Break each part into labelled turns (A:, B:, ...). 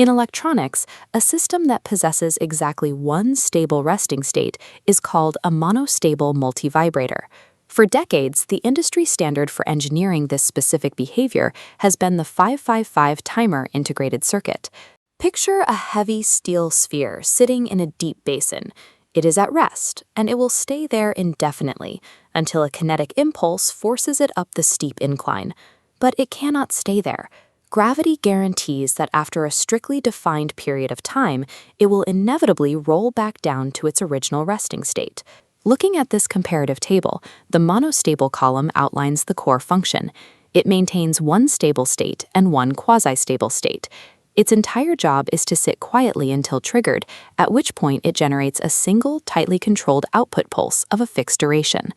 A: In electronics, a system that possesses exactly one stable resting state is called a monostable multivibrator. For decades, the industry standard for engineering this specific behavior has been the 555 timer integrated circuit. Picture a heavy steel sphere sitting in a deep basin. It is at rest, and it will stay there indefinitely until a kinetic impulse forces it up the steep incline. But it cannot stay there. Gravity guarantees that after a strictly defined period of time, it will inevitably roll back down to its original resting state. Looking at this comparative table, the monostable column outlines the core function. It maintains one stable state and one quasi-stable state. Its entire job is to sit quietly until triggered, at which point it generates a single, tightly controlled output pulse of a fixed duration.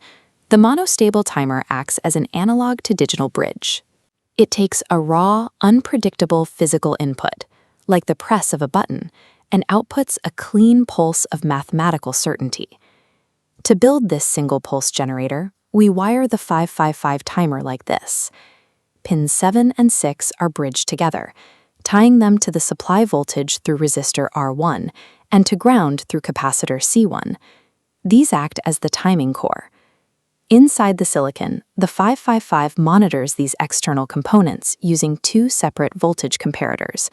A: The monostable timer acts as an analog to digital bridge. It takes a raw, unpredictable physical input, like the press of a button, and outputs a clean pulse of mathematical certainty. To build this single pulse generator, we wire the 555 timer like this. Pins 7 and 6 are bridged together, tying them to the supply voltage through resistor R1 and to ground through capacitor C1. These act as the timing core. Inside the silicon, the 555 monitors these external components using two separate voltage comparators.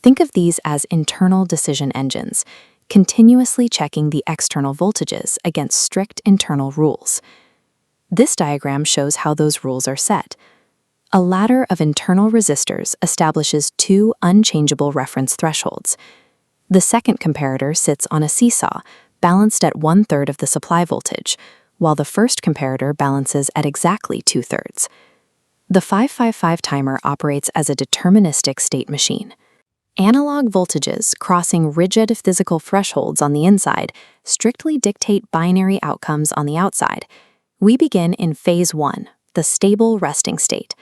A: Think of these as internal decision engines, continuously checking the external voltages against strict internal rules. This diagram shows how those rules are set. A ladder of internal resistors establishes two unchangeable reference thresholds. The second comparator sits on a seesaw, balanced at 1/3 of the supply voltage, while the first comparator balances at exactly 2/3. The 555 timer operates as a deterministic state machine. Analog voltages crossing rigid physical thresholds on the inside strictly dictate binary outcomes on the outside. We begin in phase 1, the stable resting state.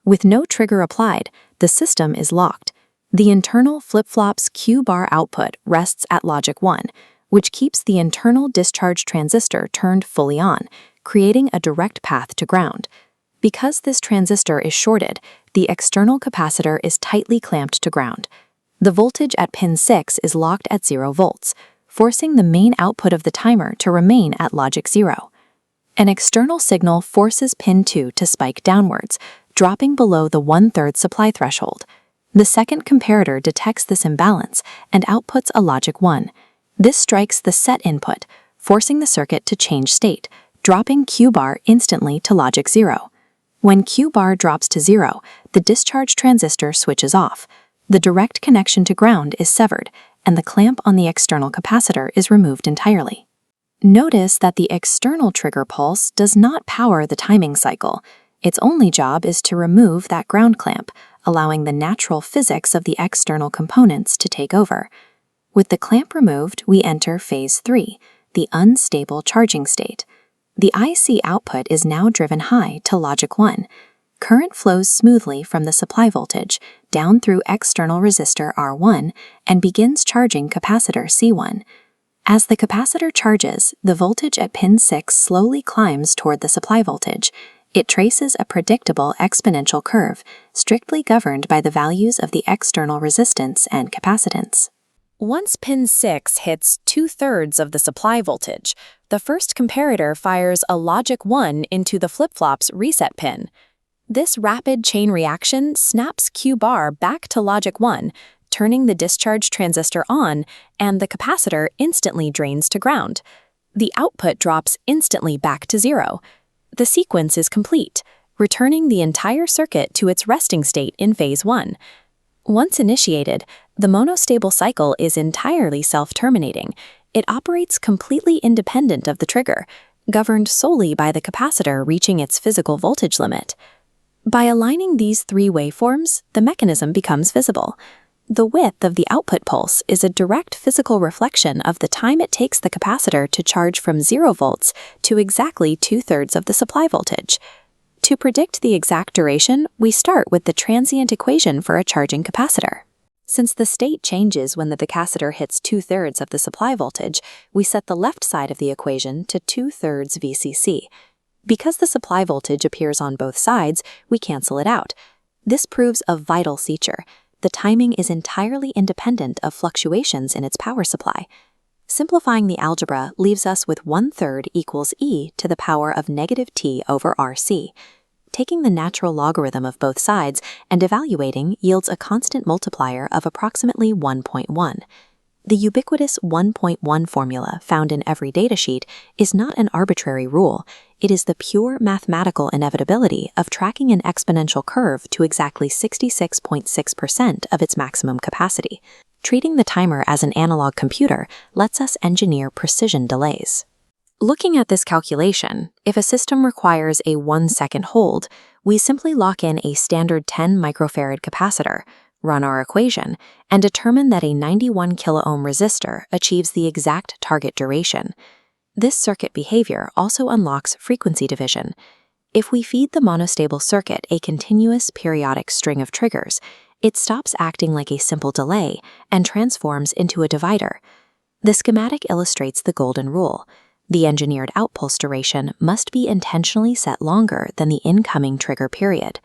A: With no trigger applied, the system is locked. The internal flip-flop's Q-bar output rests at logic 1, which keeps the internal discharge transistor turned fully on, creating a direct path to ground. Because this transistor is shorted, the external capacitor is tightly clamped to ground. The voltage at pin 6 is locked at 0 volts, forcing the main output of the timer to remain at logic 0. An external signal forces pin 2 to spike downwards, dropping below the 1/3 supply threshold. The second comparator detects this imbalance and outputs a logic 1. This strikes the set input, forcing the circuit to change state, dropping Q-bar instantly to logic 0. When Q-bar drops to 0, the discharge transistor switches off. The direct connection to ground is severed, and the clamp on the external capacitor is removed entirely. Notice that the external trigger pulse does not power the timing cycle. Its only job is to remove that ground clamp, allowing the natural physics of the external components to take over. With the clamp removed, we enter phase 3, the unstable charging state. The IC output is now driven high to logic 1. Current flows smoothly from the supply voltage down through external resistor R1 and begins charging capacitor C1. As the capacitor charges, the voltage at pin 6 slowly climbs toward the supply voltage. It traces a predictable exponential curve, strictly governed by the values of the external resistance and capacitance. Once pin 6 hits 2/3 of the supply voltage, the first comparator fires a logic 1 into the flip-flop's reset pin. This rapid chain reaction snaps Q-bar back to logic 1, turning the discharge transistor on, and the capacitor instantly drains to ground. The output drops instantly back to 0. The sequence is complete, returning the entire circuit to its resting state in phase 1. Once initiated, the monostable cycle is entirely self-terminating. It operates completely independent of the trigger, governed solely by the capacitor reaching its physical voltage limit. By aligning these three waveforms, the mechanism becomes visible. The width of the output pulse is a direct physical reflection of the time it takes the capacitor to charge from 0 volts to exactly 2/3 of the supply voltage. To predict the exact duration, we start with the transient equation for a charging capacitor. Since the state changes when the capacitor hits 2/3 of the supply voltage, we set the left side of the equation to 2/3 VCC. Because the supply voltage appears on both sides, we cancel it out. This proves a vital feature. the timing is entirely independent of fluctuations in its power supply. Simplifying the algebra leaves us with 1/3 equals e to the power of -t over RC. Taking the natural logarithm of both sides and evaluating yields a constant multiplier of approximately 1.1. The ubiquitous 1.1 formula found in every datasheet is not an arbitrary rule. It is the pure mathematical inevitability of tracking an exponential curve to exactly 66.6% of its maximum capacity. Treating the timer as an analog computer lets us engineer precision delays. Looking at this calculation, if a system requires a 1-second hold, we simply lock in a standard 10 microfarad capacitor, run our equation, and determine that a 91 kiloohm resistor achieves the exact target duration. This circuit behavior also unlocks frequency division. If we feed the monostable circuit a continuous periodic string of triggers, it stops acting like a simple delay and transforms into a divider. The schematic illustrates the golden rule. The engineered outpulse duration must be intentionally set longer than the incoming trigger period.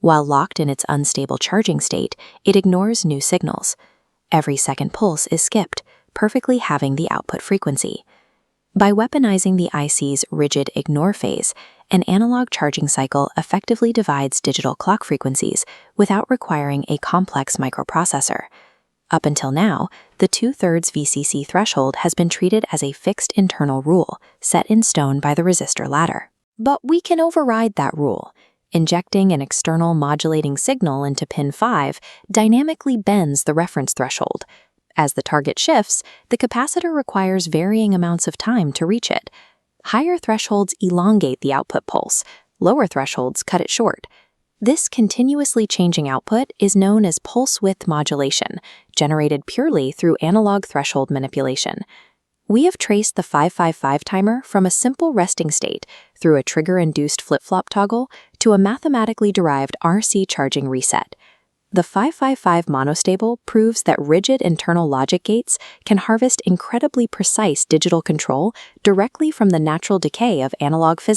A: While locked in its unstable charging state, it ignores new signals. Every second pulse is skipped, perfectly halving the output frequency. By weaponizing the IC's rigid ignore phase, an analog charging cycle effectively divides digital clock frequencies without requiring a complex microprocessor. Up until now, the 2/3 VCC threshold has been treated as a fixed internal rule set in stone by the resistor ladder. But we can override that rule. Injecting an external modulating signal into pin 5 dynamically bends the reference threshold. As the target shifts, the capacitor requires varying amounts of time to reach it. Higher thresholds elongate the output pulse, lower thresholds cut it short. This continuously changing output is known as pulse width modulation, generated purely through analog threshold manipulation. We have traced the 555 timer from a simple resting state through a trigger-induced flip-flop toggle to a mathematically derived RC charging reset. The 555 monostable proves that rigid internal logic gates can harvest incredibly precise digital control directly from the natural decay of analog physics.